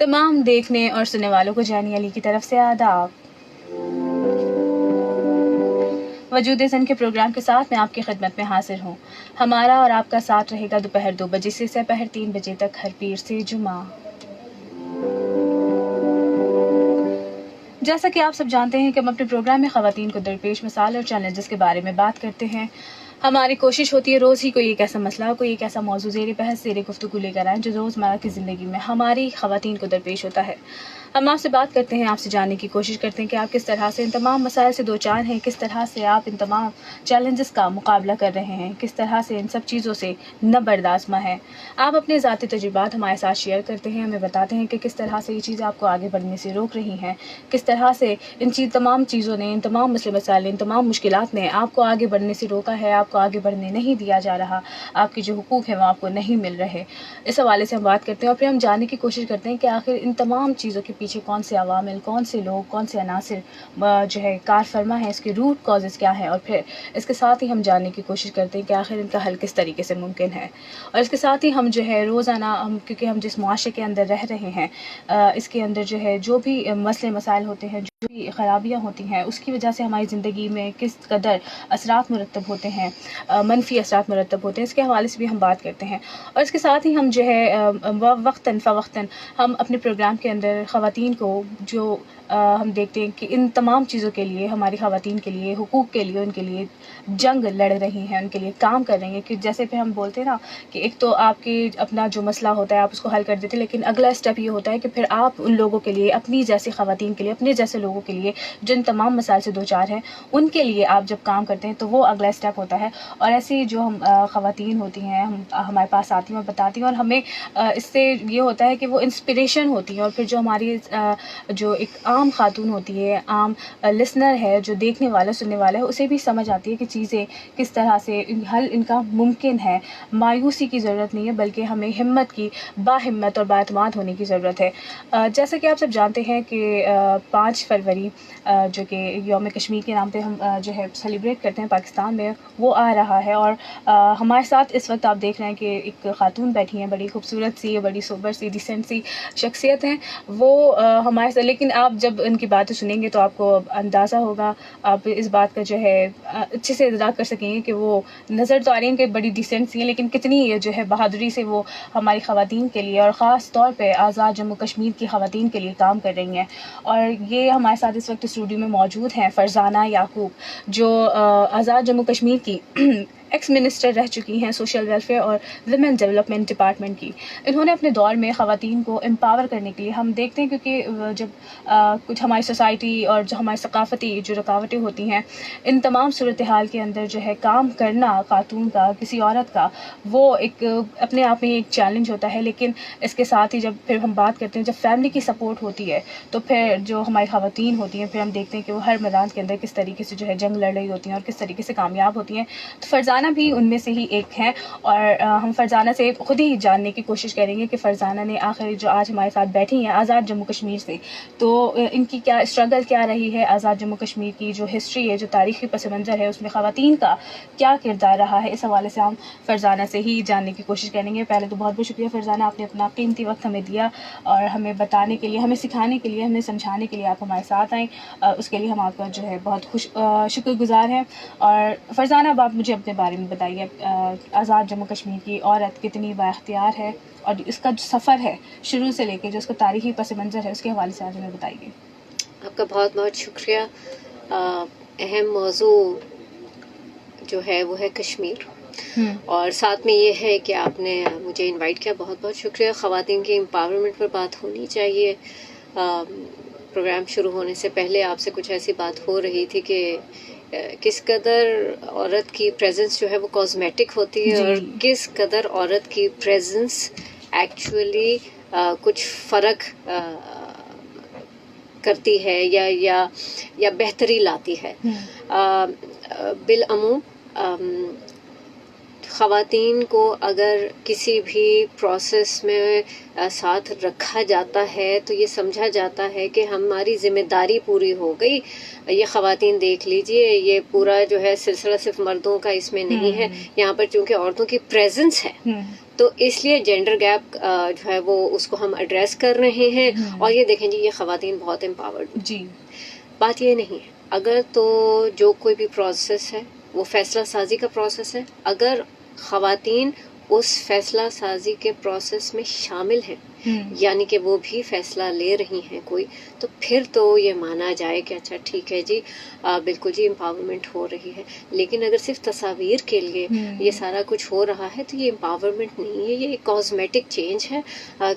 تمام دیکھنے اور سننے والوں کو جانی علی کی طرف سے آداب۔ وجود زن کے پروگرام کے ساتھ میں آپ کی خدمت میں حاضر ہوں۔ ہمارا اور آپ کا ساتھ رہے گا دوپہر 2 بجے سے سپہر 3 بجے تک، ہر پیر سے جمعہ۔ جیسا کہ آپ سب جانتے ہیں کہ ہم اپنے پروگرام میں خواتین کو درپیش مسائل اور چیلنجز کے بارے میں بات کرتے ہیں۔ ہماری کوشش ہوتی ہے روز ہی کوئی ایک ایسا مسئلہ، کوئی ایک ایسا موضوع زیر بحث، زیر گفتگو لے کر آئیں جو روزمرہ کی زندگی میں ہماری خواتین کو درپیش ہوتا ہے۔ ہم آپ سے بات کرتے ہیں، آپ سے جاننے کی کوشش کرتے ہیں کہ آپ کس طرح سے ان تمام مسائل سے دوچار ہیں، کس طرح سے آپ ان تمام چیلنجز کا مقابلہ کر رہے ہیں، کس طرح سے ان سب چیزوں سے نہ برداشتہ ہیں۔ آپ اپنے ذاتی تجربات ہمارے ساتھ شیئر کرتے ہیں، ہمیں بتاتے ہیں کہ کس طرح سے یہ چیزیں آپ کو آگے بڑھنے سے روک رہی ہیں، کس طرح سے تمام چیزوں نے، ان تمام مسئلے مسائل، ان تمام مشکلات نے آپ کو آگے بڑھنے سے روکا ہے، آپ کو آگے بڑھنے نہیں دیا جا رہا، آپ کے جو حقوق ہیں وہ آپ کو نہیں مل رہے۔ اس حوالے سے ہم بات کرتے ہیں اور پھر ہم جاننے کی کوشش کرتے ہیں کہ آخر ان تمام چیزوں کے پیچھے کون سے عوامل، کون سے لوگ، کون سے عناصر جو ہے کار فرما ہے، اس کے روٹ کازز کیا ہیں، اور پھر اس کے ساتھ ہی ہم جاننے کی کوشش کرتے ہیں کہ آخر ان کا حل کس طریقے سے ممکن ہے۔ اور اس کے ساتھ ہی ہم جو ہے روزانہ کیونکہ ہم جس معاشرے کے اندر رہ رہے ہیں، اس کے اندر جو ہے جو بھی مسئلے مسائل ہوتے ہیں، جو بھی خرابیاں ہوتی ہیں، اس کی وجہ سے ہماری زندگی میں کس قدر اثرات مرتب ہوتے ہیں، منفی اثرات مرتب ہوتے ہیں، اس کے حوالے سے بھی ہم بات کرتے ہیں۔ اور اس کے ساتھ ہی ہم جو ہے وقتاً فوقتاً ہم اپنے پروگرام کے اندر خواتین کو جو ہم دیکھتے ہیں کہ ان تمام چیزوں کے لیے، ہماری خواتین کے لیے، حقوق کے لیے، ان کے لیے جنگ لڑ رہی ہیں، ان کے لیے کام کر رہی ہیں، کہ جیسے پھر ہم بولتے ہیں نا کہ ایک تو آپ کے اپنا جو مسئلہ ہوتا ہے آپ اس کو حل کر دیتے، لیکن اگلا اسٹیپ یہ ہوتا ہے کہ پھر آپ ان لوگوں کے لیے، اپنی جیسی خواتین کے لیے، اپنے جیسے لوگوں کے لیے جن تمام مسائل سے دوچار ہیں، ان کے لیے آپ جب کام کرتے ہیں تو وہ اگلا اسٹیپ ہوتا ہے۔ اور ایسی جو ہم خواتین ہوتی ہیں، ہمارے پاس آتی ہیں اور بتاتی ہیں، اور ہمیں اس سے یہ ہوتا ہے کہ وہ انسپریشن ہوتی ہیں، اور پھر جو ہماری جو ایک عام خاتون ہوتی ہے، عام لسنر ہے، جو دیکھنے والا سننے والا ہے، اسے بھی سمجھ آتی ہے کہ چیزیں کس طرح سے حل ان کا ممکن ہے۔ مایوسی کی ضرورت نہیں ہے، بلکہ ہمیں ہمت کی، باہمت اور بااعتماد ہونے کی ضرورت ہے۔ جیسا کہ آپ سب جانتے ہیں کہ 5 فروری جو کہ یوم کشمیر کے نام پہ ہم جو ہے سیلیبریٹ کرتے ہیں پاکستان میں، وہ آ رہا ہے، اور ہمارے ساتھ اس وقت آپ دیکھ رہے ہیں کہ ایک خاتون بیٹھی ہیں، بڑی خوبصورت سی، بڑی سوبر سی، ڈیسنٹ سی شخصیت ہیں وہ ہمارے ساتھ۔ لیکن آپ جب ان کی باتیں سنیں گے تو آپ کو اندازہ ہوگا، آپ اس بات کا جو ہے اچھے سے ادراک کر سکیں گے کہ وہ نظر تو آ رہی ہیں کہ بڑی ڈیسنٹ سی ہیں، لیکن کتنی جو ہے بہادری سے وہ ہماری خواتین کے لیے، اور خاص طور پہ آزاد جموں کشمیر کی خواتین کے لیے کام کر رہی ہیں۔ اور یہ ہمارے ساتھ اس وقت اسٹوڈیو میں موجود ہیں فرزانہ یعقوب، جو آزاد جموں کشمیر کی ایکس منسٹر رہ چکی ہیں سوشل ویلفیئر اور ویمن ڈیولپمنٹ ڈپارٹمنٹ کی۔ انہوں نے اپنے دور میں خواتین کو امپاور کرنے کے لیے، ہم دیکھتے ہیں کیونکہ جب کچھ ہماری سوسائٹی اور جو ہماری ثقافتی جو رکاوٹیں ہوتی ہیں، ان تمام صورتحال کے اندر جو ہے کام کرنا خاتون کا، کسی عورت کا، وہ ایک اپنے آپ میں ایک چیلنج ہوتا ہے۔ لیکن اس کے ساتھ ہی جب پھر ہم بات کرتے ہیں، جب فیملی کی سپورٹ ہوتی ہے، تو پھر جو ہماری خواتین ہوتی ہیں، پھر ہم دیکھتے ہیں کہ وہ ہر میدان کے اندر کس طریقے سے جو ہے جنگ لڑ رہی ہوتی ہیں اور کس طریقے سے کامیاب ہوتی ہیں۔ تو فرزانہ بھی ان میں سے ہی ایک ہیں، اور ہم فرزانہ سے خود ہی جاننے کی کوشش کریں گے کہ فرزانہ نے آخر جو آج ہمارے ساتھ بیٹھی ہیں آزاد جموں کشمیر سے، تو ان کی کیا اسٹرگل کیا رہی ہے، آزاد جموں کشمیر کی جو ہسٹری ہے، جو تاریخی پس منظر ہے، اس میں خواتین کا کیا کردار رہا ہے، اس حوالے سے ہم فرزانہ سے ہی جاننے کی کوشش کریں گے۔ پہلے تو بہت بہت شکریہ فرزانہ، آپ نے اپنا قیمتی وقت ہمیں دیا اور ہمیں بتانے کے لیے، ہمیں سکھانے کے لیے، ہمیں سمجھانے کے لیے آپ ہمارے ساتھ آئیں، اس کے لیے ہم آپ کا جو ہے بہت شکر گزار ہیں۔ اور فرزانہ، اب آپ مجھے اپنے بارے میں بتائیے، آزاد جموں کشمیر کی عورت کتنی با اختیار ہے، اور اس کا جو سفر ہے شروع سے لے کے جو اس کا تاریخی پس منظر ہے، اس کے حوالے سے آج ہمیں بتائیے۔ آپ کا بہت بہت شکریہ۔ اہم موضوع جو ہے وہ ہے کشمیر، اور ساتھ میں یہ ہے کہ آپ نے مجھے انوائٹ کیا، بہت بہت شکریہ۔ خواتین کی امپاورمنٹ پر بات ہونی چاہیے۔ پروگرام شروع ہونے سے پہلے آپ سے کچھ ایسی بات ہو رہی تھی کہ کس قدر عورت کی پریزنس جو ہے وہ کاسمیٹک ہوتی ہے، اور کس قدر عورت کی پریزنس ایکچولی کچھ فرق کرتی ہے یا بہتری لاتی ہے۔ بالعموم خواتین کو اگر کسی بھی پروسیس میں ساتھ رکھا جاتا ہے تو یہ سمجھا جاتا ہے کہ ہماری ذمہ داری پوری ہو گئی۔ یہ خواتین دیکھ لیجئے، یہ پورا جو ہے سلسلہ صرف مردوں کا اس میں نہیں ہے، یہاں پر چونکہ عورتوں کی پریزنس ہے تو اس لیے جینڈر گیپ جو ہے وہ اس کو ہم ایڈریس کر رہے ہیں. اور یہ دیکھیں جی، یہ خواتین بہت امپاورڈ جی. بات یہ نہیں ہے. اگر تو جو کوئی بھی پروسیس ہے وہ فیصلہ سازی کا پروسیس ہے، اگر خواتین اس فیصلہ سازی کے پروسیس میں شامل ہیں، یعنی کہ وہ بھی فیصلہ لے رہی ہیں کوئی، تو پھر تو یہ مانا جائے کہ اچھا ٹھیک ہے جی، بالکل جی امپاورمنٹ ہو رہی ہے. لیکن اگر صرف تصاویر کے لیے یہ سارا کچھ ہو رہا ہے تو یہ امپاورمنٹ نہیں ہے، یہ ایک کاسمیٹک چینج ہے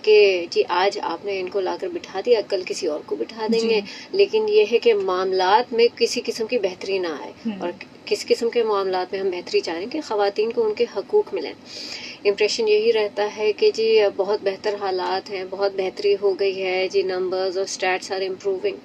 کہ جی آج آپ نے ان کو لا کر بٹھا دیا، کل کسی اور کو بٹھا دیں گے. لیکن یہ ہے کہ معاملات میں کسی قسم کی بہتری نہ آئے. اور کس قسم کے معاملات میں ہم بہتری چاہ رہے ہیں کہ خواتین کو ان کے حقوق ملیں. امپریشن یہی رہتا ہے کہ جی بہت بہتر حالات ہیں، بہت بہتری ہو گئی ہے جی، نمبرز اور اسٹیٹس آر امپروونگ.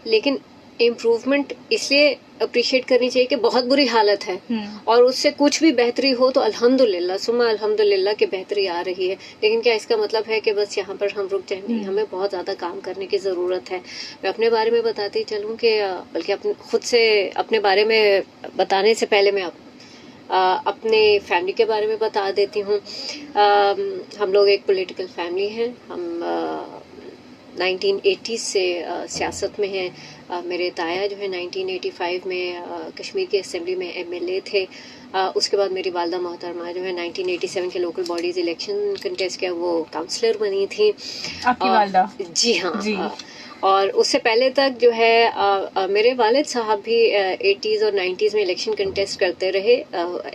لیکن امپروومنٹ اس لیے اپریشیٹ کرنی چاہیے کہ بہت بری حالت ہے اور اس سے کچھ بھی بہتری ہو تو الحمدللہ ثم الحمدللہ کہ بہتری آ رہی ہے. لیکن کیا اس کا مطلب ہے کہ بس یہاں پر ہم رک جائیں؟ نہیں، ہمیں بہت زیادہ کام کرنے کی ضرورت ہے. میں اپنے بارے میں بتاتی چلوں کہ بلکہ خود سے اپنے بارے میں بتانے سے پہلے میں اپنے فیملی کے بارے میں بتا دیتی ہوں. ہم لوگ ایک پولیٹیکل فیملی ہیں. ہم 1980 سے سیاست میں ہیں. میرے تایا جو ہے 1985 میں کشمیر کی اسمبلی میں MLA تھے. اس کے بعد میری والدہ محترمہ جو ہے 1987 کے لوکل باڈیز الیکشن کنٹیسٹ کیا وہ کاؤنسلر بنی تھی. آپ کی والدہ؟ جی ہاں. اور اس سے پہلے تک جو ہے میرے والد صاحب بھی 80s اور 90s میں الیکشن کنٹیسٹ کرتے رہے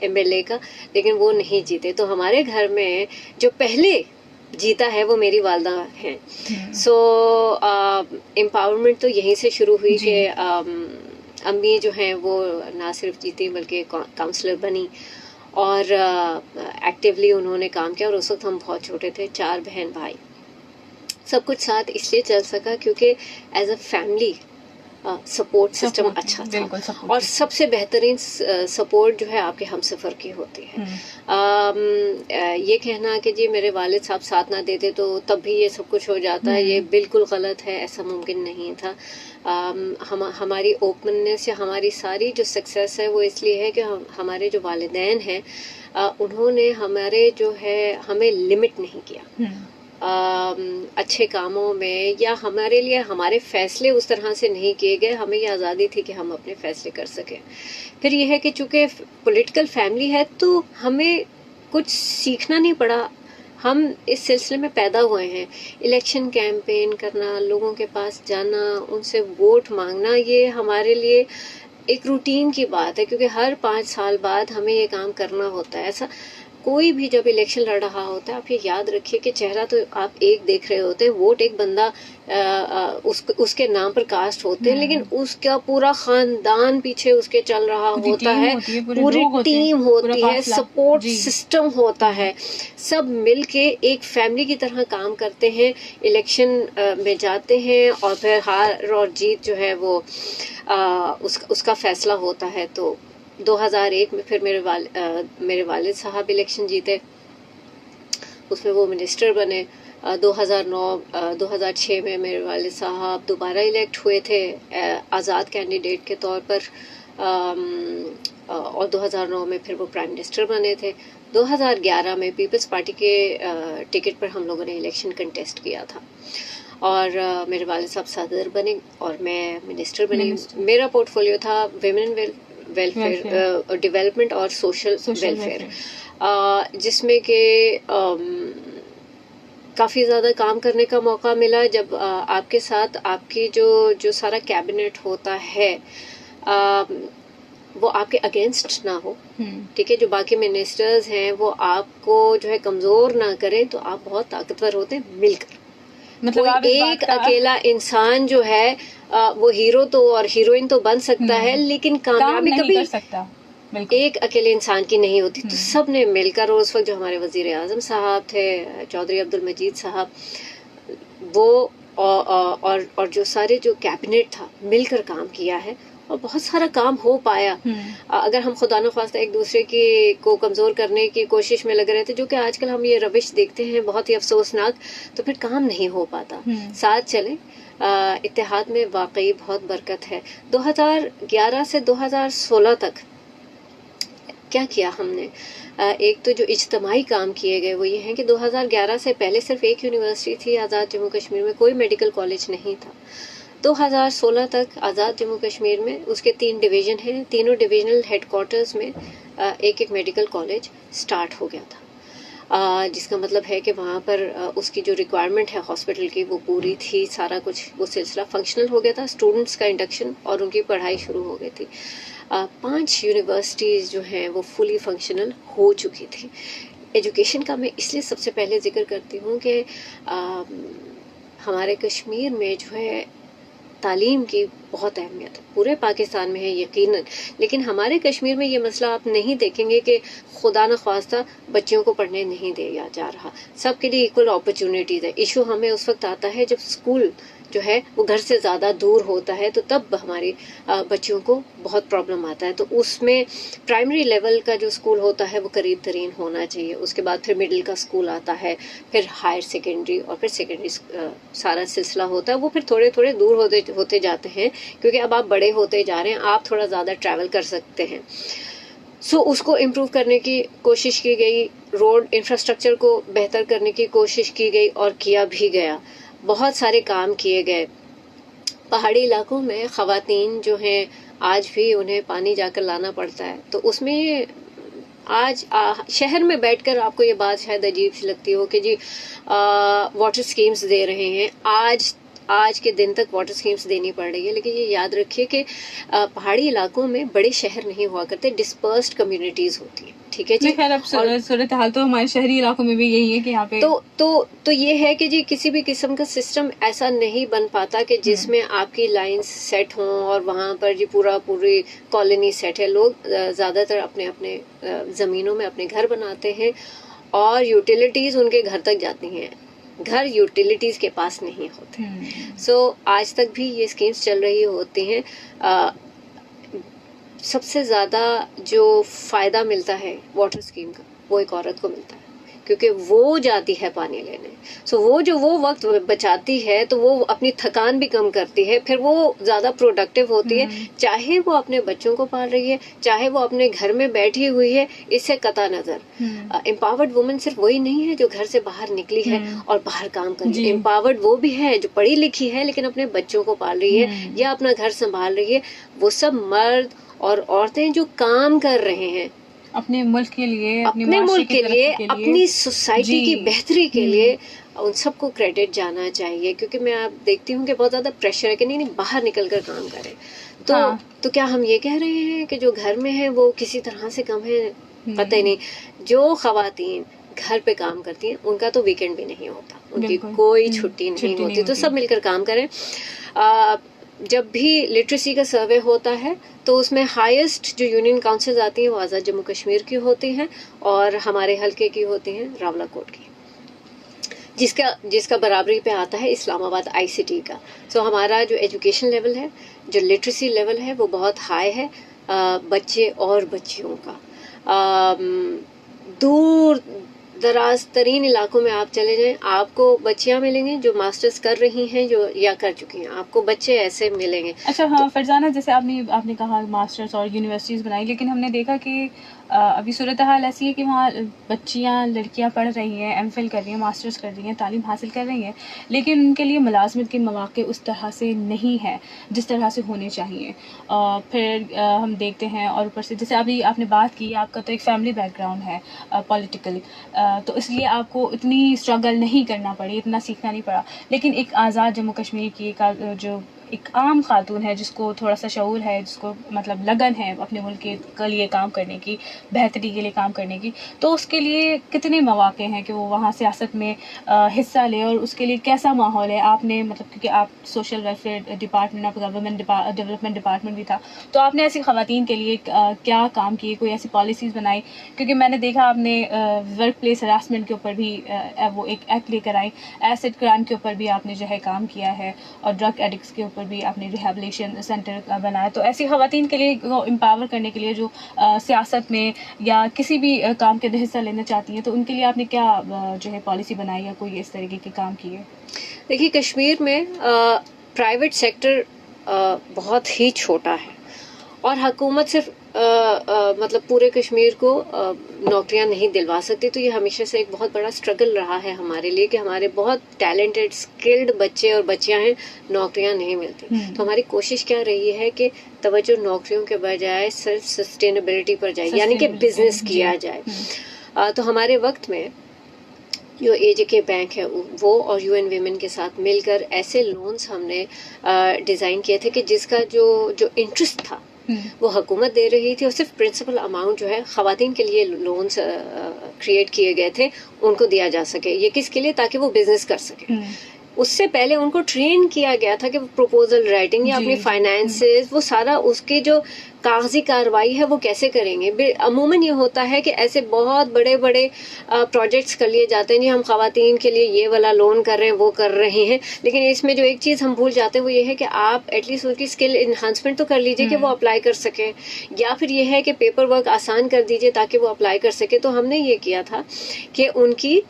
MLA کا، لیکن وہ نہیں جیتے. تو ہمارے گھر میں جو پہلے جیتا ہے وہ میری والدہ ہیں. سو امپاورمنٹ تو یہیں سے شروع ہوئی کہ امی جو ہیں وہ نہ صرف جیتی بلکہ کاؤنسلر بنی اور ایکٹیولی انہوں نے کام کیا. اور اس وقت ہم بہت چھوٹے تھے، 4 بہن بھائی. سب کچھ ساتھ اس لیے چل سکا کیونکہ as a family support system اچھا تھا. اور سب سے بہترین سپورٹ جو ہے آپ کے ہم سفر کی ہوتی ہے. یہ کہنا کہ جی میرے والد صاحب ساتھ نہ دیتے تو تب بھی یہ سب کچھ ہو جاتا ہے، یہ بالکل غلط ہے. ایسا ممکن نہیں تھا. ہماری اوپننس یا ہماری ساری جو سکسیس ہے وہ اس لیے ہے کہ ہمارے جو والدین ہیں انہوں نے ہمارے جو ہے ہمیں لمٹ نہیں کیا اچھے کاموں میں، یا ہمارے لیے ہمارے فیصلے اس طرح سے نہیں کیے گئے. ہمیں یہ آزادی تھی کہ ہم اپنے فیصلے کر سکیں. پھر یہ ہے کہ چونکہ پولیٹیکل فیملی ہے تو ہمیں کچھ سیکھنا نہیں پڑا. ہم اس سلسلے میں پیدا ہوئے ہیں. الیکشن کیمپین کرنا، لوگوں کے پاس جانا، ان سے ووٹ مانگنا، یہ ہمارے لیے ایک روٹین کی بات ہے کیونکہ ہر 5 سال بعد ہمیں یہ کام کرنا ہوتا ہے. ایسا کوئی بھی جب الیکشن لڑ رہا ہوتا ہے آپ یہ یاد رکھیے کہ چہرہ تو آپ ایک دیکھ رہے ہوتے ہیں، ووٹ ایک بندہ اس کے نام پر کاسٹ ہوتے ہیں، لیکن اس کا پورا خاندان پیچھے اس کے چل رہا ہوتا ہے، پوری ٹیم ہوتی ہے، سپورٹ سسٹم ہوتا ہے. سب مل کے ایک فیملی کی طرح کام کرتے ہیں، الیکشن میں جاتے ہیں اور پھر ہار اور جیت جو ہے وہ اس کا فیصلہ ہوتا ہے. تو 2001 میں پھر میرے والد صاحب الیکشن جیتے، اس میں وہ منسٹر بنے. 2006 میں میرے والد صاحب دوبارہ الیکٹ ہوئے تھے آزاد کینڈیڈیٹ کے طور پر، اور 2009 میں پھر وہ پرائم منسٹر بنے تھے. 2011 میں پیپلز پارٹی کے ٹکٹ پر ہم لوگوں نے الیکشن کنٹیسٹ کیا تھا اور میرے والد صاحب صدر بنے اور میں منسٹر بنی. میرا پورٹ فولیو تھا ویمن ویلفیئر ڈیولپمنٹ اور سوشل ویلفیئر، جس میں کہ کافی زیادہ کام کرنے کا موقع ملا. جب آپ کے ساتھ آپ کی جو سارا کیبنٹ ہوتا ہے وہ آپ کے اگینسٹ نہ ہو، ٹھیک ہے، جو باقی منسٹرز ہیں وہ آپ کو جو ہے کمزور نہ کریں، تو آپ بہت طاقتور ہوتے ہیں مل کر. مطلب ایک اکیلا انسان جو ہے وہ ہیرو تو اور ہیروئن تو بن سکتا ہے لیکن کامیابی کبھی کر سکتا ایک اکیلے انسان کی نہیں ہوتی. تو سب نے مل کر، اور اس وقت جو ہمارے وزیر اعظم صاحب تھے چودھری عبد المجید صاحب، وہ اور جو سارے جو کیبنٹ تھا مل کر کام کیا ہے اور بہت سارا کام ہو پایا. اگر ہم خدا نخواستہ ایک دوسرے کو کمزور کرنے کی کوشش میں لگے رہتے، جو کہ آج کل ہم یہ روش دیکھتے ہیں بہت ہی افسوسناک، تو پھر کام نہیں ہو پاتا. ساتھ چلیں، اتحاد میں واقعی بہت برکت ہے. 2011 سے 2016 تک کیا کیا ہم نے. ایک تو جو اجتماعی کام کیے گئے وہ یہ ہیں کہ 2011 سے پہلے صرف ایک یونیورسٹی تھی آزاد جموں کشمیر میں, کوئی میڈیکل کالج نہیں تھا. 2016 تک آزاد جموں کشمیر میں اس کے 3 ڈویژن ہیں, تینوں ڈویژنل ہیڈ کوارٹرز میں ایک ایک میڈیکل کالج سٹارٹ ہو گیا تھا, جس کا مطلب ہے کہ وہاں پر اس کی جو ریکوائرمنٹ ہے ہاسپٹل کی وہ پوری تھی, سارا کچھ وہ سلسلہ فنکشنل ہو گیا تھا, اسٹوڈنٹس کا انڈکشن اور ان کی پڑھائی شروع ہو گئی تھی. 5 یونیورسٹیز جو ہیں وہ فلی فنکشنل ہو چکی تھی. ایجوکیشن کا میں اس لیے سب سے پہلے ذکر کرتی ہوں کہ ہمارے کشمیر میں جو ہے تعلیم کی بہت اہمیت ہے, پورے پاکستان میں ہے یقیناً, لیکن ہمارے کشمیر میں یہ مسئلہ آپ نہیں دیکھیں گے کہ خدا نخواستہ بچیوں کو پڑھنے نہیں دیا جا رہا. سب کے لیے ایکول اپرچونیٹیز ہے. ایشو ہمیں اس وقت آتا ہے جب اسکول جو ہے وہ گھر سے زیادہ دور ہوتا ہے, تو تب ہماری بچیوں کو بہت پرابلم آتا ہے. تو اس میں پرائمری لیول کا جو اسکول ہوتا ہے وہ قریب ترین ہونا چاہیے, اس کے بعد پھر مڈل کا اسکول آتا ہے, پھر ہائر سیکنڈری, اور پھر سیکنڈری سارا سلسلہ ہوتا ہے. وہ پھر تھوڑے تھوڑے دور ہوتے جاتے ہیں کیونکہ اب آپ بڑے ہوتے جا رہے ہیں, آپ تھوڑا زیادہ ٹریول کر سکتے ہیں. اس کو امپروو کرنے کی کوشش کی گئی, روڈ انفراسٹرکچر کو بہتر کرنے کی کوشش کی گئی اور کیا بھی گیا. بہت سارے کام کیے گئے. پہاڑی علاقوں میں خواتین جو ہیں آج بھی انہیں پانی جا کر لانا پڑتا ہے, تو اس میں آج شہر میں بیٹھ کر آپ کو یہ بات شاید عجیب سی لگتی ہو کہ جی واٹر اسکیمز دے رہے ہیں, آج کے دن تک واٹر اسکیمز دینی پڑ رہی ہے. لیکن یہ یاد رکھیے کہ پہاڑی علاقوں میں بڑے شہر نہیں ہوا کرتے, ڈسپرسڈ کمیونٹیز ہوتی ہیں. ٹھیک ہے جی, خیر اب صورتحال تو ہمارے شہری علاقوں میں بھی یہی ہے کہ یہاں پہ تو یہ ہے کہ جی کسی بھی قسم کا سسٹم ایسا نہیں بن پاتا کہ جس میں آپ کی لائنز سیٹ ہوں اور وہاں پر جی پوری کالونی سیٹ ہے. لوگ زیادہ تر اپنے زمینوں میں اپنے گھر بناتے ہیں اور یوٹیلیٹیز ان کے گھر تک جاتی ہیں, گھر یوٹیلیٹیز کے پاس نہیں ہوتے. آج تک بھی یہ اسکیمز چل رہی ہوتی ہیں. سب سے زیادہ جو فائدہ ملتا ہے واٹر اسکیم کا وہ ایک عورت کو ملتا ہے, کیونکہ وہ جاتی ہے پانی لینے. وہ وقت بچاتی ہے تو وہ اپنی تھکان بھی کم کرتی ہے, پھر وہ زیادہ پروڈکٹیو ہوتی ہے, چاہے وہ اپنے بچوں کو پال رہی ہے, چاہے وہ اپنے گھر میں بیٹھی ہوئی ہے. اس سے قطع نظر امپاورڈ وومن صرف وہی نہیں ہے جو گھر سے باہر نکلی ہے اور باہر کام کر رہی ہے. امپاورڈ وہ بھی ہے جو پڑھی لکھی ہے لیکن اپنے بچوں کو پال رہی ہے یا اپنا گھر سنبھال رہی ہے. وہ سب مرد اور عورتیں جو کام کر رہے ہیں اپنے ملک کے لیے, اپنے ملک کے لیے, اپنی سوسائٹی کی بہتری کے لیے, ان سب کو کریڈٹ جانا چاہیے. کیونکہ میں آپ دیکھتی ہوں کہ بہت زیادہ پریشر ہے کہ نہیں باہر نکل کر کام کریں. تو کیا ہم یہ کہہ رہے ہیں کہ جو گھر میں ہیں وہ کسی طرح سے کم ہے؟ پتہ ہی نہیں. جو خواتین گھر پہ کام کرتی ہیں ان کا تو ویکینڈ بھی نہیں ہوتا, ان کی کوئی چھٹی نہیں ہوتی. تو سب مل کر کام کریں. جب بھی لٹریسی کا سروے ہوتا ہے تو اس میں ہائیسٹ جو یونین کاؤنسلز آتی ہیں وہ آزاد جموں کشمیر کی ہوتی ہیں اور ہمارے حلقے کی ہوتی ہیں راولہ کوٹ کی, جس کا برابری پہ آتا ہے اسلام آباد ICT کا. ہمارا جو ایجوکیشن لیول ہے, جو لٹریسی لیول ہے وہ بہت ہائی ہے. بچے اور بچیوں کا دور دراز ترین علاقوں میں آپ چلے جائیں, آپ کو بچیاں ملیں گی جو ماسٹرز کر رہی ہیں جو یا کر چکی ہیں, آپ کو بچے ایسے ملیں گے. اچھا ہاں فرزانہ, جیسے آپ نے کہا ماسٹرز اور یونیورسٹیز بنائی, لیکن ہم نے دیکھا کہ ابھی صورتحال ایسی ہے کہ وہاں بچیاں لڑکیاں پڑھ رہی ہیں, ایم فل کر رہی ہیں, ماسٹرز کر رہی ہیں, تعلیم حاصل کر رہی ہیں, لیکن ان کے لیے ملازمت کے مواقع اس طرح سے نہیں ہے جس طرح سے ہونے چاہیے. پھر ہم دیکھتے ہیں, اور اوپر سے جیسے ابھی آپ نے بات کی, آپ کا تو ایک فیملی بیک گراؤنڈ ہے پولیٹیکل, تو اس لیے آپ کو اتنی اسٹرگل نہیں کرنا پڑی, اتنا سیکھنا نہیں پڑا. لیکن ایک آزاد جموں کشمیر کی جو ایک عام خاتون ہے جس کو تھوڑا سا شعور ہے, جس کو مطلب لگن ہے اپنے ملک کے لیے کام کرنے کی, بہتری کے لیے کام کرنے کی, تو اس کے لیے کتنے مواقع ہیں کہ وہ وہاں سیاست میں حصہ لے, اور اس کے لیے کیسا ماحول ہے؟ آپ نے مطلب کیونکہ آپ سوشل ویلفیئر ڈپارٹمنٹ, آپ ڈیولپمنٹ ڈپارٹمنٹ بھی تھا, تو آپ نے ایسی خواتین کے لیے کیا کام کیے, کوئی ایسی پالیسیز بنائی؟ کیونکہ میں نے دیکھا آپ نے ورک پلیس ہراسمنٹ کے اوپر بھی وہ ایک ایکٹ لے کر آئی, ایسڈ کرائم کے اوپر بھی آپ نے جو ہے کام کیا ہے, اور ڈرگ ایڈکٹس کے اوپر بھی آپ نے ریہیبلیشن سینٹر بنایا. تو ایسی خواتین کے لیے امپاور کرنے کے لیے جو سیاست میں یا کسی بھی کام کے اندر حصہ لینا چاہتی ہیں, تو ان کے لیے آپ نے کیا جو ہے پالیسی بنائی یا کوئی اس طریقے کے کام کیے؟ دیکھیے کشمیر میں پرائیویٹ سیکٹر بہت ہی چھوٹا ہے اور حکومت صرف مطلب پورے کشمیر کو نوکریاں نہیں دلوا سکتے. تو یہ ہمیشہ سے ایک بہت بڑا اسٹرگل رہا ہے ہمارے لیے کہ ہمارے بہت ٹیلنٹڈ اسکلڈ بچے اور بچیاں ہیں, نوکریاں نہیں ملتی. تو ہماری کوشش کیا رہی ہے کہ توجہ نوکریوں کے بجائے صرف سسٹینیبلٹی پر جائے, یعنی کہ بزنس کیا جائے. تو ہمارے وقت میں جو AJK بینک ہے وہ اور UN ویمن کے ساتھ مل کر ایسے لونز ہم نے ڈیزائن کیے تھے کہ جس کا جو انٹرسٹ تھا وہ حکومت دے رہی تھی, اور صرف پرنسپل اماؤنٹ جو ہے خواتین کے لیے لونز کریٹ کیے گئے تھے ان کو دیا جا سکے. یہ کس کے لیے؟ تاکہ وہ بزنس کر سکے. اس سے پہلے ان کو ٹرین کیا گیا تھا کہ وہ پروپوزل رائٹنگ یا اپنی فائنانسز وہ سارا اس کی جو کاغذی کاروائی ہے وہ کیسے کریں گے. عموماً یہ ہوتا ہے کہ ایسے بہت بڑے بڑے پروجیکٹس کر لیے جاتے ہیں, جی ہم خواتین کے لیے یہ والا لون کر رہے ہیں وہ کر رہے ہیں, لیکن اس میں جو ایک چیز ہم بھول جاتے ہیں وہ یہ ہے کہ آپ ایٹ لیسٹ ان کی اسکل انہانسمنٹ تو کر لیجئے کہ وہ اپلائی کر سکیں, یا پھر یہ ہے کہ پیپر ورک آسان کر دیجئے تاکہ وہ اپلائی کر سکے. تو ہم نے یہ کیا تھا کہ ان کی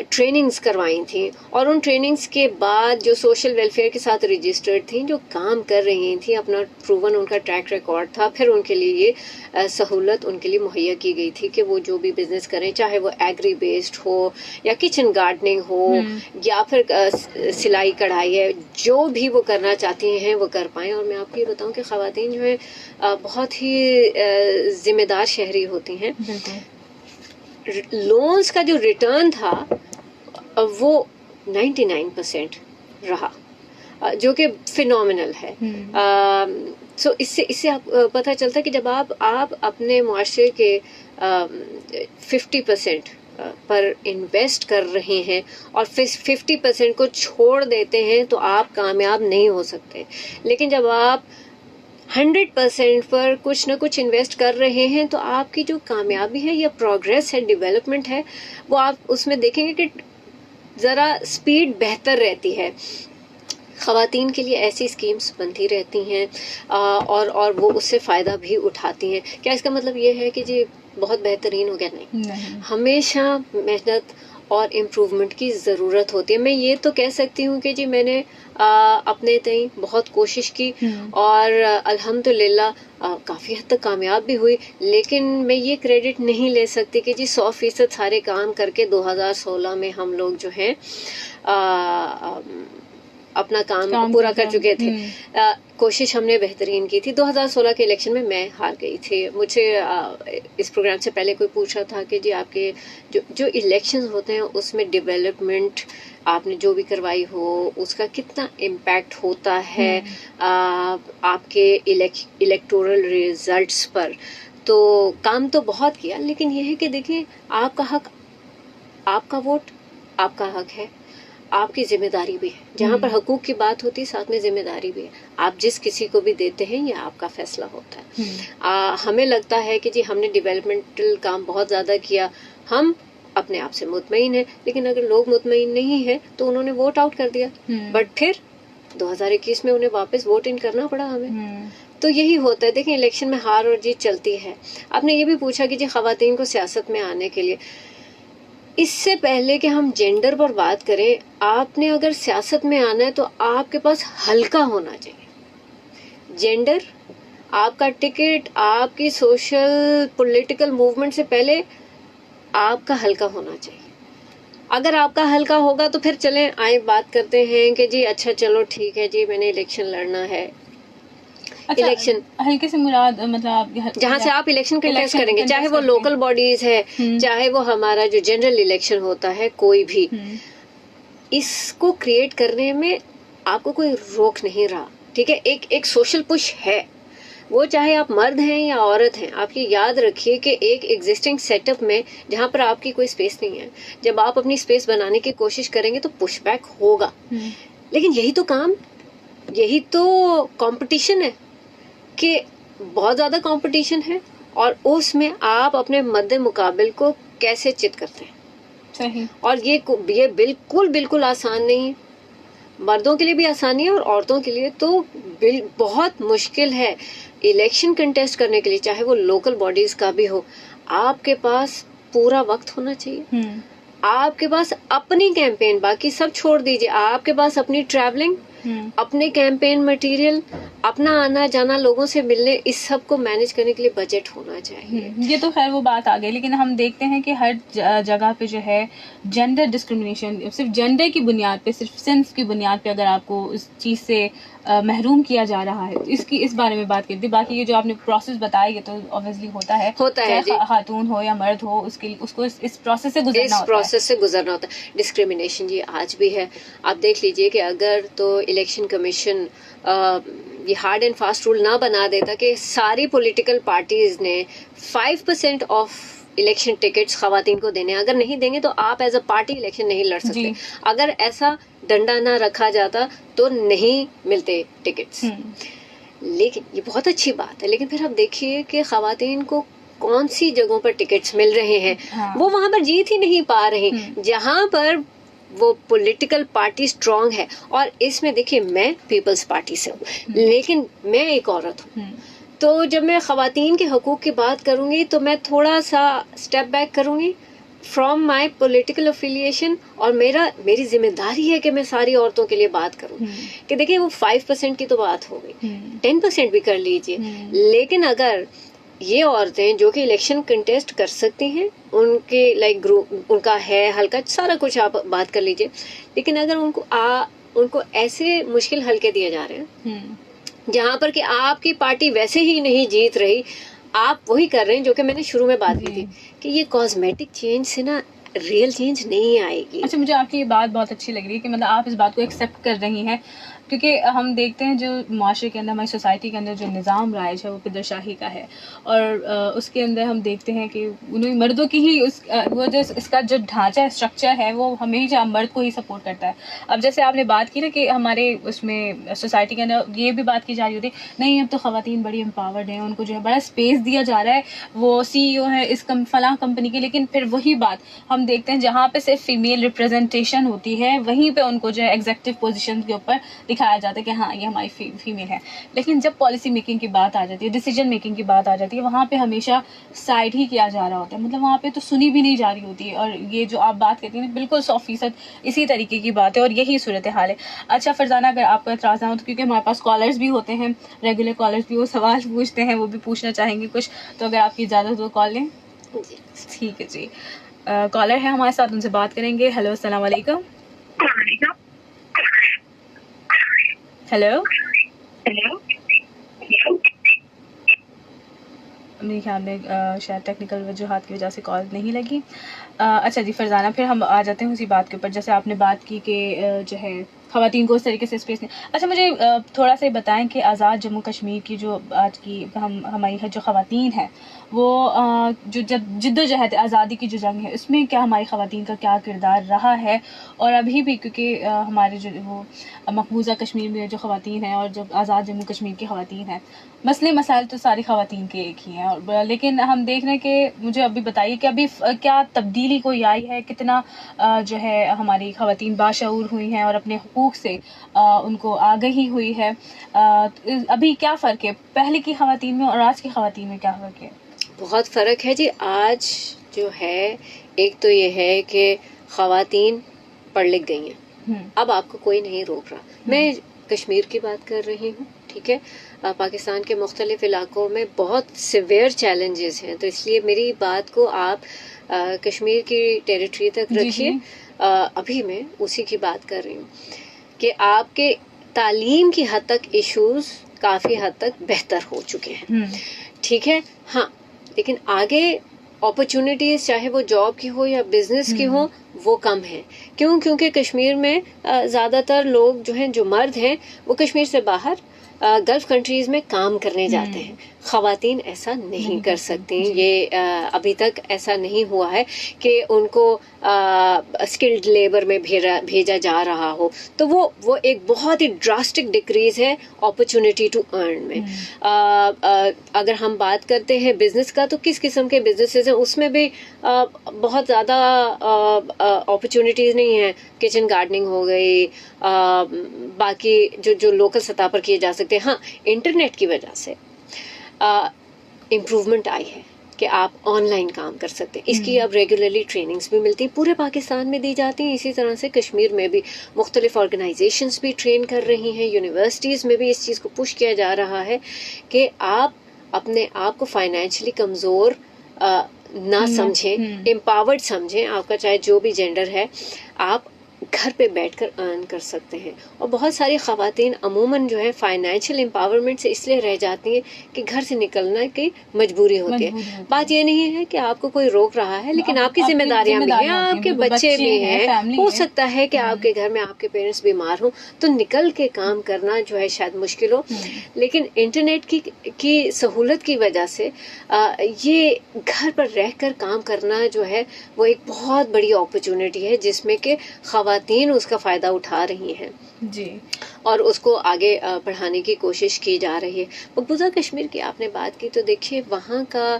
ٹریننگز کروائی تھیں, اور ان ٹریننگز کے بعد جو سوشل ویلفیئر کے ساتھ رجسٹرڈ تھیں, جو کام کر رہی تھیں, اپنا پروون ان کا ٹریک ریکارڈ تھا, پھر ان کے لیے یہ سہولت ان کے لیے مہیا کی گئی تھی کہ وہ جو بھی بزنس کریں, چاہے وہ ایگری بیسڈ ہو یا کچن گارڈننگ ہو یا پھر سلائی کڑھائی ہے, جو بھی وہ کرنا چاہتی ہیں وہ کر پائیں. اور میں آپ کو یہ بتاؤں کہ خواتین جو ہیں بہت ہی ذمہ دار شہری ہوتی ہیں. لونز کا جو ریٹرن تھا وہ 99% رہا, جو کہ فینومینل ہے. سو اس سے آپ پتہ چلتا ہے کہ جب آپ اپنے معاشرے کے 50% پر انویسٹ کر رہے ہیں اور 50% کو چھوڑ دیتے ہیں تو آپ کامیاب نہیں ہو سکتے. لیکن جب آپ 100% پر کچھ نہ کچھ انویسٹ کر رہے ہیں تو آپ کی جو کامیابی ہے یا پروگریس ہے, ڈیولپمنٹ ہے, وہ آپ اس میں دیکھیں گے کہ ذرا سپیڈ بہتر رہتی ہے. خواتین کے لیے ایسی اسکیمز بنتی رہتی ہیں اور وہ اس سے فائدہ بھی اٹھاتی ہیں. کیا اس کا مطلب یہ ہے کہ جی بہت بہترین ہو گیا؟ نہیں, ہمیشہ محنت اور امپروومنٹ کی ضرورت ہوتی ہے. میں یہ تو کہہ سکتی ہوں کہ جی میں نے اپنے تئیں بہت کوشش کی اور الحمدللہ کافی حد تک کامیاب بھی ہوئی, لیکن میں یہ کریڈٹ نہیں لے سکتی کہ جی 100% سارے کام کر کے 2016 میں ہم لوگ جو ہیں اپنا کام پورا کر چکے تھے. کوشش ہم نے بہترین کی تھی. 2016 کے الیکشن میں میں ہار گئی تھی. مجھے اس پروگرام سے پہلے کوئی پوچھا تھا کہ جی آپ کے جو الیکشنز ہوتے ہیں اس میں ڈیولپمنٹ آپ نے جو بھی کروائی ہو اس کا کتنا امپیکٹ ہوتا ہے آپ کے الیکٹورل ریزلٹس پر. تو کام تو بہت کیا, لیکن یہ ہے کہ دیکھیں آپ کا حق, آپ کا ووٹ آپ کا حق ہے, آپ کی ذمہ داری بھی ہے. جہاں پر حقوق کی بات ہوتی ہے ساتھ میں ذمہ داری بھی ہے. آپ جس کسی کو بھی دیتے ہیں یہ آپ کا فیصلہ ہوتا ہے. ہمیں لگتا ہے کہ جی ہم نے ڈیولپمنٹل کام بہت زیادہ کیا, ہم اپنے آپ سے مطمئن ہیں, لیکن اگر لوگ مطمئن نہیں ہیں تو انہوں نے ووٹ آؤٹ کر دیا. بٹ پھر 2021 میں انہیں واپس ووٹ ان کرنا پڑا ہمیں. تو یہی ہوتا ہے. دیکھیں الیکشن میں ہار اور جیت چلتی ہے. آپ نے یہ بھی پوچھا کہ جی خواتین کو سیاست میں آنے کے لیے, اس سے پہلے کہ ہم جینڈر پر بات کریں, آپ نے اگر سیاست میں آنا ہے تو آپ کے پاس ہلکا ہونا چاہیے. جینڈر, آپ کا ٹکٹ, آپ کی سوشل پولیٹیکل موومنٹ سے پہلے آپ کا ہلکا ہونا چاہیے. اگر آپ کا ہلکا ہوگا تو پھر چلیں آئیں بات کرتے ہیں کہ جی اچھا چلو ٹھیک ہے جی میں نے الیکشن لڑنا ہے. الیکشن ہلکے سے مراد مطلب جہاں سے آپ الیکشن کنٹیسٹ کریں گے, چاہے وہ لوکل باڈیز ہے, چاہے وہ ہمارا جو جنرل الیکشن ہوتا ہے, کوئی بھی, اس کو کریٹ کرنے میں آپ کو کوئی روک نہیں رہا. ٹھیک ہے, ایک سوشل پش ہے, وہ چاہے آپ مرد ہیں یا عورت ہیں. آپ یہ یاد رکھیے کہ ایک ایگزسٹنگ سیٹ اپ میں جہاں پر آپ کی کوئی اسپیس نہیں ہے, جب آپ اپنی اسپیس بنانے کی کوشش کریں گے تو پش بیک ہوگا. لیکن یہی تو کام, یہی تو کمپٹیشن ہے کہ بہت زیادہ کمپٹیشن ہے اور اس میں آپ اپنے مد مقابل کو کیسے چت کرتے ہیں. صحیح. اور یہ بالکل آسان نہیں ہے. مردوں کے لیے بھی آسانی ہے اور عورتوں کے لیے تو بہت مشکل ہے الیکشن کنٹیسٹ کرنے کے لیے, چاہے وہ لوکل باڈیز کا بھی ہو. آپ کے پاس پورا وقت ہونا چاہیے, آپ کے پاس اپنی کیمپین, باقی سب چھوڑ دیجیے, آپ کے پاس اپنی ٹریولنگ, اپنے کیمپین مٹیریل, اپنا آنا جانا لوگوں سے ملنے, اس سب کو مینج کرنے کے لیے بجٹ ہونا چاہیے. یہ تو خیر وہ بات آ گئی, لیکن ہم دیکھتے ہیں کہ ہر جگہ پہ جو ہے جینڈر ڈسکرمنیشن, صرف جینڈر کی بنیاد پہ, صرف صنف کی بنیاد پہ اگر آپ کو اس چیز سے محروم کیا جا رہا ہے, اس بارے میں بات کرتی. باقی یہ جو آپ نے پروسیس بتایا یہ تو اوبویسلی ہوتا ہے جی. خاتون ہو یا مرد ہو, اس کو اس پروسیس سے گزرنا ہوتا ہے. ڈسکریمنیشن جی آج بھی ہے. آپ دیکھ لیجئے کہ اگر تو الیکشن کمیشن یہ ہارڈ اینڈ فاسٹ رول نہ بنا دیتا کہ ساری پولیٹیکل پارٹیز نے 5% آف الیکشن ٹکٹس خواتین کو دینے, اگر نہیں دیں گے تو آپ ایز اے پارٹی الیکشن نہیں لڑ سکتے. اگر ایسا ڈنڈا نہ رکھا جاتا تو نہیں ملتے ٹکٹس. لیکن یہ بہت اچھی بات ہے, لیکن پھر آپ دیکھیے کہ خواتین کو کون سی جگہوں پر ٹکٹس مل رہے ہیں, وہ وہاں پر جیت ہی نہیں پا رہے جہاں پر وہ پولیٹیکل پارٹی اسٹرانگ ہے. اور اس میں دیکھیے میں پیپلز پارٹی سے ہوں, لیکن میں ایک عورت ہوں, تو جب میں خواتین کے حقوق کی بات کروں گی تو میں تھوڑا سا اسٹیپ بیک کروں گی فرام مائی پولیٹیکل افیلیشن, اور میری ذمہ داری ہے کہ میں ساری عورتوں کے لیے بات کروں. کہ دیکھیں وہ 5% کی تو بات ہو گئی, 10% بھی کر لیجئے, لیکن اگر یہ عورتیں جو کہ الیکشن کنٹیسٹ کر سکتی ہیں, ان کے لائک گروپ ان کا ہے حلقہ, سارا کچھ آپ بات کر لیجئے, لیکن اگر ان کو ایسے مشکل حلقے دیے جا رہے ہیں جہاں پر کہ آپ کی پارٹی ویسے ہی نہیں جیت رہی, آپ وہی کر رہے ہیں جو کہ میں نے شروع میں بات کی تھی کہ یہ کاسمیٹک چینج سے نا ریئل چینج نہیں آئے گی. اچھا, مجھے آپ کی یہ بات بہت اچھی لگ رہی ہے کہ مطلب آپ اس بات کو ایکسیپٹ کر رہی ہیں, کیونکہ ہم دیکھتے ہیں جو معاشرے کے اندر, ہماری سوسائٹی کے اندر جو نظام رائج ہے وہ پدر شاہی کا ہے, اور اس کے اندر ہم دیکھتے ہیں کہ انہیں مردوں کی ہی وہ جو اس کا جو ڈھانچہ اسٹرکچر ہے وہ ہمیشہ مرد کو ہی سپورٹ کرتا ہے. اب جیسے آپ نے بات کی نا کہ ہمارے اس میں سوسائٹی کے اندر یہ بھی بات کی جا رہی ہوتی ہے نہیں اب تو خواتین بڑی امپاورڈ ہیں, ان کو جو ہے بڑا اسپیس دیا جا رہا ہے, وہ CEO ہے اس فلاں کمپنی کی. لیکن پھر وہی بات ہم دیکھتے ہیں جہاں پہ صرف فیمیل ریپرزنٹیشن ہوتی ہے وہیں پہ ان کو جو ہے ایگزیکٹو پوزیشن کے اوپر دکھایا جاتا ہے کہ ہاں یہ ہماری فیمیل ہے. لیکن جب پالیسی میکنگ کی بات آ جاتی ہے, ڈیسیجن میکنگ کی بات آ جاتی ہے, وہاں پہ ہمیشہ سائڈ ہی کیا جا رہا ہوتا ہے, مطلب وہاں پہ تو سنی بھی نہیں جا رہی ہوتی ہے. اور یہ جو آپ بات کہتی ہیں بالکل 100% اسی طریقے کی بات ہے, اور یہی صورتحال ہے. اچھا فرزانہ, اگر آپ کو اعتراض نہ ہو تو, کیونکہ ہمارے پاس کالرز بھی ہوتے ہیں, ریگولر کالرز بھی, وہ سوال پوچھتے ہیں, وہ بھی پوچھنا چاہیں گے کچھ, تو اگر آپ کی اجازت ہو کال لیں. ٹھیک ہے جی, کالر ہے ہمارے ساتھ, ان سے بات کریں گے. ہیلو, السلام علیکم. ہیلو, میرے خیال میں شاید ٹیکنیکل وجوہات کی وجہ سے کال نہیں لگی. اچھا جی فرزانہ, پھر ہم آ جاتے ہیں اسی بات کے اوپر, جیسے آپ نے بات کی کہ جو ہے خواتین کو اس طریقے سے اسپیس نہیں. اچھا مجھے تھوڑا سا بتائیں کہ آزاد جموں کشمیر کی جو آج کی ہماری جو خواتین ہیں, وہ جو جد و جہد آزادی کی جو جنگ ہے اس میں کیا ہماری خواتین کا کیا کردار رہا ہے, اور ابھی بھی, کیونکہ ہمارے جو وہ مقبوضہ کشمیر میں جو خواتین ہیں اور جو آزاد جموں کشمیر کی خواتین ہیں, مسئلے مسائل تو ساری خواتین کے ایک ہی ہیں, لیکن ہم دیکھ رہے ہیں کہ مجھے ابھی بتائیے کہ ابھی کیا تبدیلی کوئی آئی ہے, کتنا جو ہے ہماری خواتین باشعور ہوئی ہیں اور اپنے حقوق سے ان کو آگہی ہوئی ہے. ابھی کیا فرق ہے پہلے کی خواتین میں اور آج کی خواتین میں, کیا فرق ہے؟ بہت فرق ہے جی. آج جو ہے ایک تو یہ ہے کہ خواتین پڑھ لکھ گئی ہیں, اب آپ کو کوئی نہیں روک رہا. میں کشمیر کی بات کر رہی ہوں, ٹھیک ہے, پاکستان کے مختلف علاقوں میں بہت سیویئر چیلنجز ہیں, تو اس لیے میری بات کو آپ کشمیر کی ٹیریٹری تک رکھیے. ابھی میں اسی کی بات کر رہی ہوں کہ آپ کے تعلیم کی حد تک ایشوز کافی حد تک بہتر ہو چکے ہیں, ٹھیک ہے. ہاں, لیکن آگے اپرچونٹیز چاہے وہ جاب کی ہو یا بزنس کی ہو وہ کم ہیں. کیونکہ کشمیر میں زیادہ تر لوگ جو ہیں, جو مرد ہیں, وہ کشمیر سے باہر گلف کنٹریز میں کام کرنے جاتے ہیں. خواتین ایسا نہیں کر سکتی. یہ ابھی تک ایسا نہیں ہوا ہے کہ ان کو اسکلڈ لیبر میں بھیجا جا رہا ہو, تو وہ ایک بہت ہی ڈراسٹک ڈکریز ہے اپرچونٹی ٹو ارن میں. اگر ہم بات کرتے ہیں بزنس کا, تو کس قسم کے بزنسز ہیں, اس میں بھی بہت زیادہ اپرچونٹیز نہیں ہیں. کچن گارڈننگ ہو گئی, باقی جو لوکل سطح پر کیے جا سکتے ہیں. ہاں, انٹرنیٹ کی وجہ سے امپروومنٹ آئی ہے, کہ آپ آن لائن کام کر سکتے ہیں. اس کی اب ریگولرلی ٹریننگز بھی ملتی ہیں, پورے پاکستان میں دی جاتی ہیں. اسی طرح سے کشمیر میں بھی مختلف آرگنائزیشنز بھی ٹرین کر رہی ہیں, یونیورسٹیز میں بھی اس چیز کو پش کیا جا رہا ہے کہ آپ اپنے آپ کو فائنینشلی کمزور نہ سمجھیں, امپاورڈ سمجھیں. آپ کا چاہے جو بھی جینڈر ہے, آپ گھر پہ بیٹھ کر ارن کر سکتے ہیں. اور بہت ساری خواتین عموماً جو ہے فائنینشیل امپاورمنٹ سے اس لیے رہ جاتی ہیں کہ گھر سے نکلنا کی مجبوری ہوتی ہے. بات یہ نہیں ہے کہ آپ کو کوئی روک رہا ہے, لیکن آپ کی ذمہ داریاں بھی ہیں, آپ کے بچے بھی ہیں. ہو سکتا ہے کہ آپ کے گھر میں آپ کے پیرنٹس بیمار ہوں تو نکل کے کام کرنا جو ہے شاید مشکل ہو, لیکن انٹرنیٹ کی سہولت کی وجہ سے یہ گھر پر رہ کر کام کرنا جو ہے وہ ایک بہت بڑی اپرچونٹی ہے, جس میں کہ خواتین اس کا فائدہ اٹھا رہی ہیں جی, اور اس کو آگے بڑھانے کی کوشش کی جا رہی ہے. مقبوضہ کشمیر کی آپ نے بات کی تو دیکھیے وہاں کا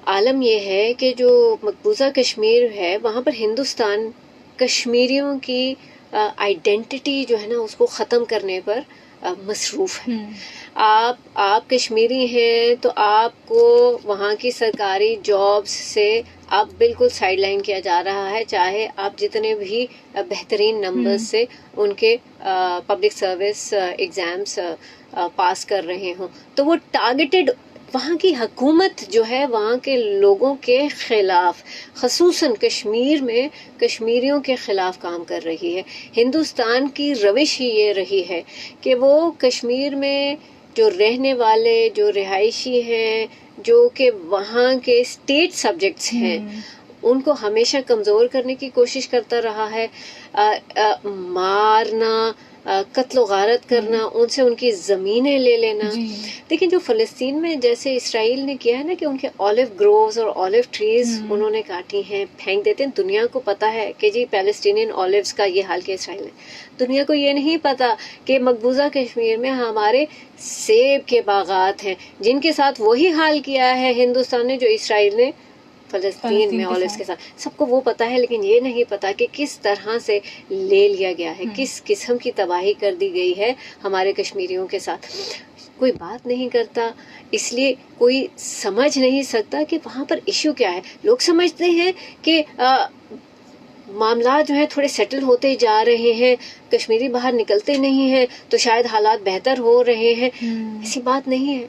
عالم یہ ہے کہ جو مقبوضہ کشمیر ہے وہاں پر ہندوستان کشمیریوں کی آئیڈینٹی جو ہے نا اس کو ختم کرنے پر مصروف ہے. آپ کشمیری ہیں تو آپ کو وہاں کی سرکاری جابز سے آپ بالکل سائڈ لائن کیا جا رہا ہے, چاہے آپ جتنے بھی بہترین نمبر سے ان کے پبلک سروس ایگزامس پاس کر رہے ہوں. تو وہ ٹارگیٹڈ وہاں کی حکومت جو ہے وہاں کے لوگوں کے خلاف, خصوصاً کشمیر میں کشمیریوں کے خلاف کام کر رہی ہے. ہندوستان کی روش ہی یہ رہی ہے کہ وہ کشمیر میں جو رہنے والے جو رہائشی ہیں, جو کہ وہاں کے اسٹیٹ سبجیکٹس ہیں, ان کو ہمیشہ کمزور کرنے کی کوشش کرتا رہا ہے. مارنا, قتل و غارت کرنا, ان سے ان کی زمینیں لے لینا. لیکن جو فلسطین میں جیسے اسرائیل نے کیا ہے نا کہ ان کے اولیو گرووز اور اولیو ٹریز انہوں نے کاٹی ہیں, پھینک دیتے ہیں. دنیا کو پتا ہے کہ جی پیلسٹینین اولیوز کا یہ حال کیا اسرائیل نے. دنیا کو یہ نہیں پتا کہ مقبوضہ کشمیر میں ہمارے سیب کے باغات ہیں جن کے ساتھ وہی حال کیا ہے ہندوستان نے جو اسرائیل نے فلسطین میں اولیوز کے ساتھ. سب کو وہ پتا ہے, لیکن یہ نہیں پتا کہ کس طرح سے لے لیا گیا ہے, کس قسم کی تباہی کر دی گئی ہے ہمارے کشمیریوں کے ساتھ. کوئی بات نہیں کرتا, اس لیے کوئی سمجھ نہیں سکتا کہ وہاں پر ایشو کیا ہے. لوگ سمجھتے ہیں کہ معاملات جو ہیں تھوڑے سیٹل ہوتے جا رہے ہیں, کشمیری باہر نکلتے نہیں ہیں تو شاید حالات بہتر ہو رہے ہیں. ایسی بات نہیں ہے.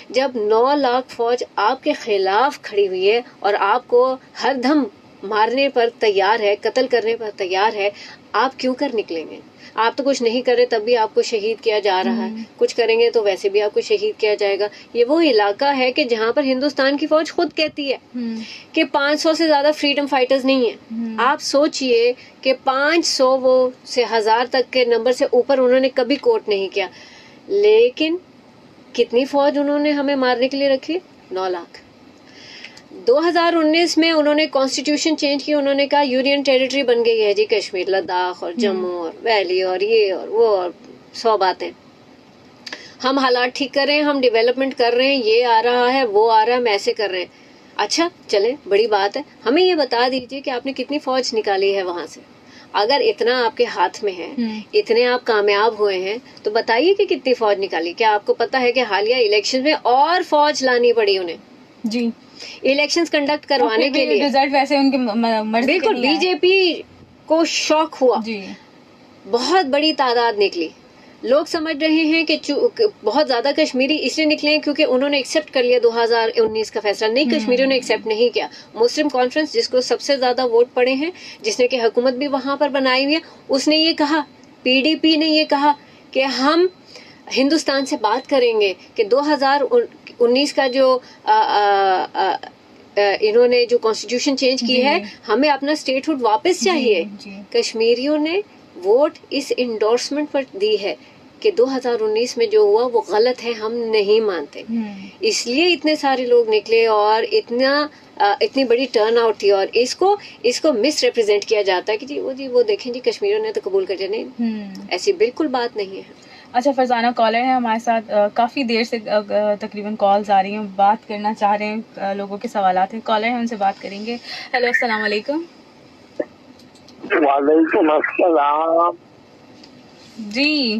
جب 9 لاکھ فوج آپ کے خلاف کھڑی ہوئی ہے اور آپ کو ہر دم مارنے پر تیار ہے, قتل کرنے پر تیار ہے, آپ کیوں کر نکلیں گے؟ آپ تو کچھ نہیں کر رہے تب بھی آپ کو شہید کیا جا رہا ہے, کچھ کریں گے تو ویسے بھی آپ کو شہید کیا جائے گا. یہ وہ علاقہ ہے کہ جہاں پر ہندوستان کی فوج خود کہتی ہے کہ 500 سے زیادہ فریڈم فائٹرز نہیں ہیں. آپ سوچئے کہ 500 وہ سے 1000 تک کے نمبر سے اوپر انہوں نے کبھی کوٹ نہیں کیا, لیکن کتنی فوج انہوں نے ہمیں مارنے کے لیے رکھی؟ 9 لاکھ. 2019 میں انہوں نے کانسٹیٹیوشن چینج کی, انہوں نے کہا یونین ٹیریٹری بن گئی ہے جی کشمیر, لداخ اور جموں اور ویلی اور یہ اور وہ اور 100 باتیں. ہم حالات ٹھیک کر رہے ہیں, ہم ڈیولپمنٹ کر رہے ہیں, یہ آ رہا ہے وہ آ رہا ہے, ہم ایسے کر رہے ہیں. اچھا چلیں, بڑی بات ہے, ہمیں یہ بتا دیجئے کہ آپ نے کتنی فوج نکالی ہے وہاں سے. اگر اتنا آپ کے ہاتھ میں ہے, اتنے آپ کامیاب ہوئے ہیں, تو بتائیے کہ کتنی فوج نکالی. کیا آپ کو پتا ہے کہ حالیہ الیکشن میں اور فوج لانی پڑی انہیں؟ جی, الیکشنز کنڈکٹ کروانے کے لیے رزلٹ ویسے ان کے مرضی کے بالکل بی جے پی کو شوق ہوا, بہت بڑی تعداد نکلی. لوگ سمجھ رہے ہیں کہ بہت زیادہ کشمیری اس لیے نکلے ہیں کیونکہ انہوں نے ایکسیپٹ کر لیا 2019 کا فیصلہ. نہیں, کشمیریوں نے ایکسیپٹ نہیں کیا. مسلم کانفرنس جس کو سب سے زیادہ ووٹ پڑے ہیں, جس نے کہ حکومت بھی وہاں پر بنائی ہوئی ہے, اس نے یہ کہا, پی ڈی پی نے یہ کہا کہ ہم ہندوستان سے بات کریں گے کہ 2019 کا جو انہوں نے جو کانسٹیٹیوشن چینج کی ہے, ہمیں اپنا اسٹیٹ ہوڈ واپس چاہیے. کشمیریوں نے ووٹ اس انڈورسمنٹ پر دی ہے کہ 2019 میں جو ہوا وہ غلط ہے, ہم نہیں مانتے. اس لیے اتنے سارے لوگ نکلے اور اتنی بڑی ٹرن آؤٹ تھی, اور اس کو مس ریپرزینٹ کیا جاتا ہے کہ جی وہ دیکھیں جی کشمیریوں نے تو قبول کر لیا. نہیں, ایسی بالکل بات نہیں ہے. اچھا فرزانہ کالر ہے ہمارے ساتھ, کافی دیر سے تقریباً کالز آ رہی ہیں, بات کرنا چاہ رہے ہیں, لوگوں کے سوالات ہیں. کالر ہیں, ان سے بات کریں گے. ہیلو, السلام علیکم. وعلیکم السلام. جی,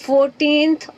14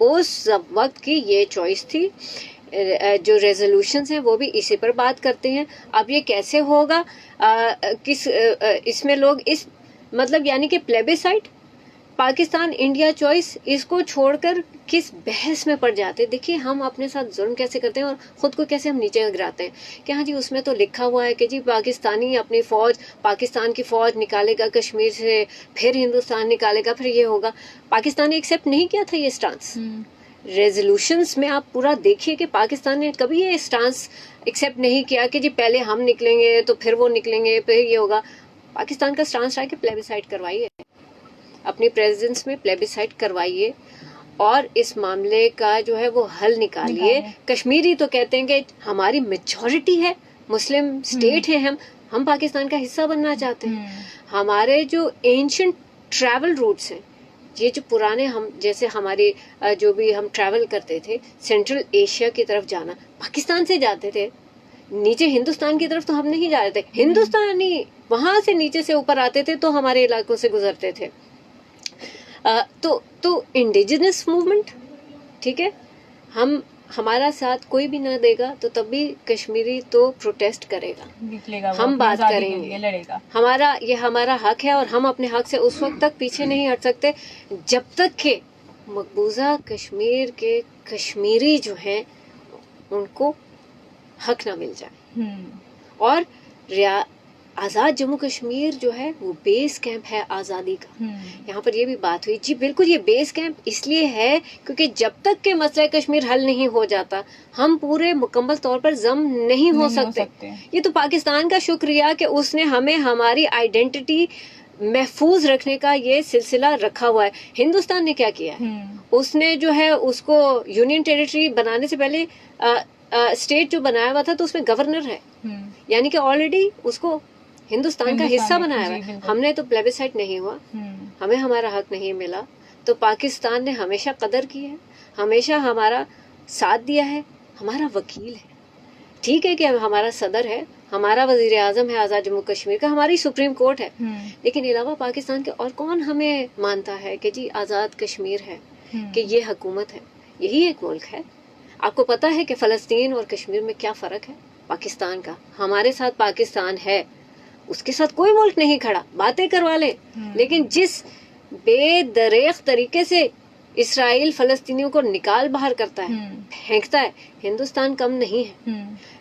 اس وقت کی یہ چوائس تھی. جو ریزولوشنز ہیں وہ بھی اسی پر بات کرتے ہیں. اب یہ کیسے ہوگا, اس میں لوگ اس مطلب یعنی کہ پلیبیسائٹ, پاکستان انڈیا چوائس, اس کو چھوڑ کر کس بحث میں پڑ جاتے. دیکھیے ہم اپنے ساتھ ظلم کیسے کرتے ہیں اور خود کو کیسے ہم نیچے گراتے ہیں کہ ہاں جی اس میں تو لکھا ہوا ہے کہ جی پاکستانی اپنی فوج, پاکستان کی فوج نکالے گا کشمیر سے, پھر ہندوستان نکالے گا, پھر یہ ہوگا. پاکستان نے ایکسیپٹ نہیں کیا تھا یہ سٹانس. ریزولوشنز میں آپ پورا دیکھیے کہ پاکستان نے کبھی یہ سٹانس ایکسیپٹ نہیں کیا کہ جی پہلے ہم نکلیں گے تو پھر وہ نکلیں گے پھر یہ ہوگا. پاکستان کا سٹانس رہا کہ پلیبیسائٹ کروائیے, اپنی پریزنس میں پلیبیسائٹ کروائیے اور اس معاملے کا جو ہے وہ حل نکالیے. کشمیری تو کہتے ہیں کہ ہماری میجورٹی ہے, مسلم اسٹیٹ ہے, ہم پاکستان کا حصہ بننا چاہتے ہیں. ہمارے جو اینشنٹ ٹریول روٹس ہیں, یہ جو پرانے ہم جیسے ہماری جو بھی ہم ٹریول کرتے تھے سینٹرل ایشیا کی طرف جانا, پاکستان سے جاتے تھے, نیچے ہندوستان کی طرف تو ہم نہیں جا رہے تھے, ہندوستانی وہاں سے نیچے سے اوپر آتے تھے تو ہمارے علاقوں سے گزرتے تھے. تو انڈیجنس موومنٹ, ٹھیک ہے, ہمارا ساتھ کوئی بھی نہ دے گا تو تب بھی کشمیری تو پروٹیسٹ کرے گا, ہم بات کریں گے, لڑے گا. ہمارا حق ہے اور ہم اپنے حق سے اس وقت تک پیچھے نہیں ہٹ سکتے جب تک کہ مقبوضہ کشمیر کے کشمیری جو ہیں ان کو حق نہ مل جائے. اور آزاد جموں کشمیر جو ہے وہ بیس کیمپ ہے آزادی کا. یہاں پر یہ بھی بات ہوئی, جی بالکل یہ بیس کیمپ اس لیے ہے کیونکہ جب تک کہ مسئلہ کشمیر حل نہیں ہو جاتا ہم پورے مکمل طور پر ضم نہیں ہو سکتے. یہ تو پاکستان کا شکریہ کہ اس نے ہمیں ہماری آئیڈینٹی محفوظ رکھنے کا یہ سلسلہ رکھا ہوا ہے. ہندوستان نے کیا کیا ہے, اس نے جو ہے اس کو یونین ٹیریٹری بنانے سے پہلے اسٹیٹ جو بنایا ہوا تھا تو اس میں گورنر ہے, یعنی کہ آلریڈی اس کو ہندوستان کا حصہ بنایا ہوا ہے. ہم نے تو پلیبیسائٹ نہیں ہوا, ہمیں ہمارا حق نہیں ملا, تو پاکستان نے ہمیشہ قدر کی ہے, ہمیشہ ہمارا ساتھ دیا ہے, ہمارا وکیل ہے. ٹھیک ہے کہ ہمارا صدر ہے, ہمارا وزیر اعظم ہے آزاد جموں کشمیر کا, ہماری سپریم کورٹ ہے, لیکن علاوہ پاکستان کے اور کون ہمیں مانتا ہے کہ جی آزاد کشمیر ہے, کہ یہ حکومت ہے, یہی ایک ملک ہے. آپ کو پتا ہے کہ فلسطین اور کشمیر میں کیا فرق ہے پاکستان کا. ہمارے ساتھ پاکستان ہے, اس کے ساتھ کوئی ملک نہیں کھڑا, باتیں کروا لے, لیکن جس بے دریغ طریقے سے اسرائیل فلسطینیوں کو نکال باہر کرتا ہے, پھینکتا ہے, ہندوستان کم نہیں ہے,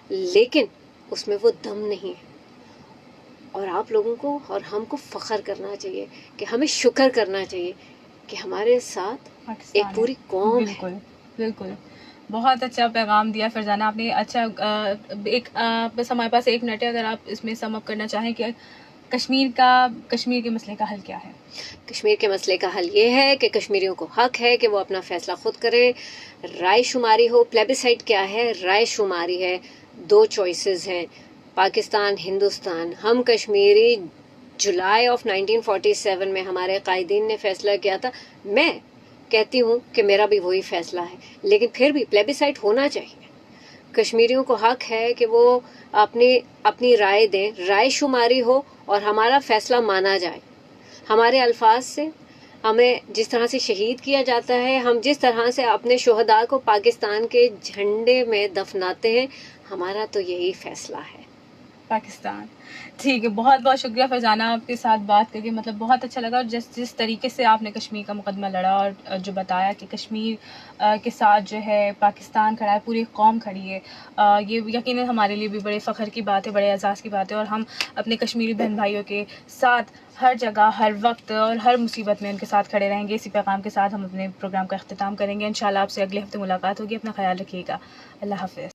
لیکن اس میں وہ دم نہیں ہے. اور آپ لوگوں کو اور ہم کو فخر کرنا چاہیے, کہ ہمیں شکر کرنا چاہیے کہ ہمارے ساتھ ایک پوری قوم ہے. بالکل بہت اچھا پیغام دیا فرزانہ آپ نے. اچھا بس ہمارے پاس 1 منٹ ہے, اگر آپ اس میں سم اپ کرنا چاہیں کہ کشمیر کے مسئلے کا حل کیا ہے. کشمیر کے مسئلے کا حل یہ ہے کہ کشمیریوں کو حق ہے کہ وہ اپنا فیصلہ خود کریں. رائے شماری ہو, پلیبیسائٹ کیا ہے, رائے شماری ہے, 2 چوائسز ہیں, پاکستان ہندوستان. ہم کشمیری جولائی آف 1947 میں ہمارے قائدین نے فیصلہ کیا تھا. میں کہتی ہوں کہ میرا بھی وہی فیصلہ ہے, لیکن پھر بھی پلیبیسائٹ ہونا چاہیے. کشمیریوں کو حق ہے کہ وہ اپنی رائے دیں, رائے شماری ہو اور ہمارا فیصلہ مانا جائے. ہمارے الفاظ سے ہمیں جس طرح سے شہید کیا جاتا ہے, ہم جس طرح سے اپنے شہداء کو پاکستان کے جھنڈے میں دفناتے ہیں, ہمارا تو یہی فیصلہ ہے. پاکستان. ٹھیک ہے, بہت بہت شکریہ فرزانہ, آپ کے ساتھ بات کر کے مطلب بہت اچھا لگا. اور جس طریقے سے آپ نے کشمیر کا مقدمہ لڑا اور جو بتایا کہ کشمیر کے ساتھ جو ہے پاکستان کھڑا ہے, پوری قوم کھڑی ہے, یہ یقیناً ہمارے لیے بھی بڑے فخر کی بات ہے, بڑے اعزاز کی بات ہے. اور ہم اپنے کشمیری بہن بھائیوں کے ساتھ ہر جگہ, ہر وقت اور ہر مصیبت میں ان کے ساتھ کھڑے رہیں گے. اسی پیغام کے ساتھ ہم اپنے پروگرام کا اختتام کریں گے. انشاءاللہ آپ سے اگلے ہفتے ملاقات ہوگی. اپنا خیال رکھیے گا. اللہ حافظ.